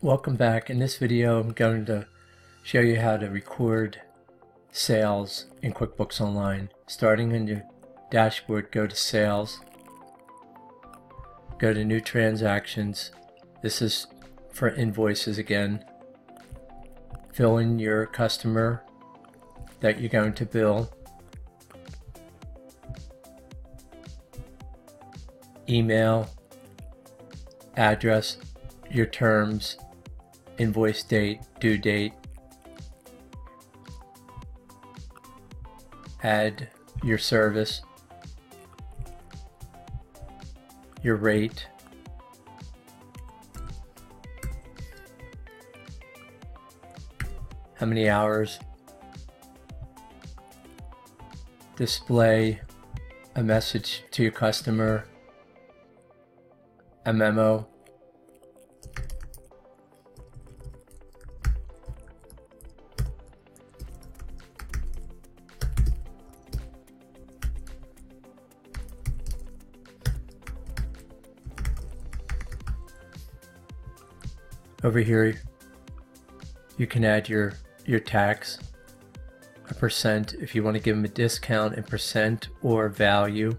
Welcome back. In this video I'm going to show you how to record sales in QuickBooks Online. Starting in your dashboard, go to Sales, go to New Transactions. This is for invoices again. Fill in your customer that you're going to bill, email, address, your terms, invoice date, due date, add your service, your rate, how many hours, display a message to your customer, a memo, over here you can add your tax, a percent if you want to give them a discount in percent or value.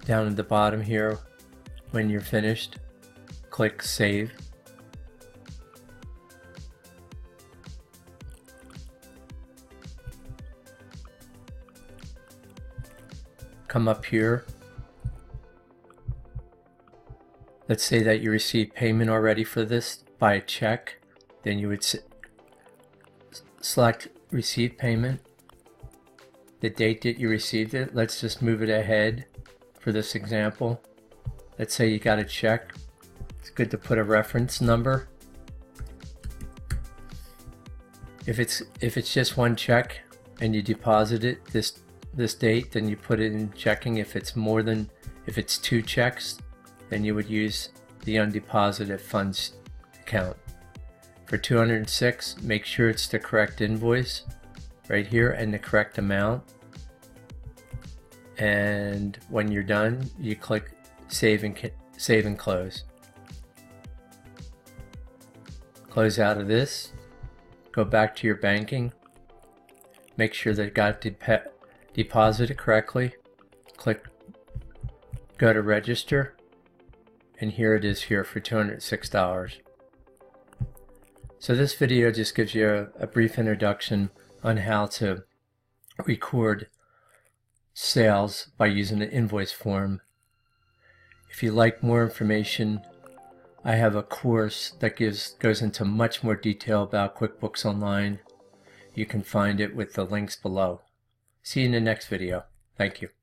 Down at the bottom here, when you're finished, click Save. Come up here. Let's say that you received payment already for this by a check. Then you would select Receive Payment, the date that you received it. Let's just move it ahead for this example. Let's say you got a check. It's good to put a reference number. If it's just one check and you deposit it this date, then you put it in checking. If it's two checks, then you would use the undeposited funds account. For 206, make sure it's the correct invoice right here and the correct amount. And when you're done, you click Save and Close. Close out of this. Go back to your banking. Make sure that it got deposited correctly. Go to Register, and here it is here for $206. So this video just gives you a brief introduction on how to record sales by using the invoice form. If you like more information, I have a course that goes into much more detail about QuickBooks Online. You can find it with the links below. See you in the next video. Thank you.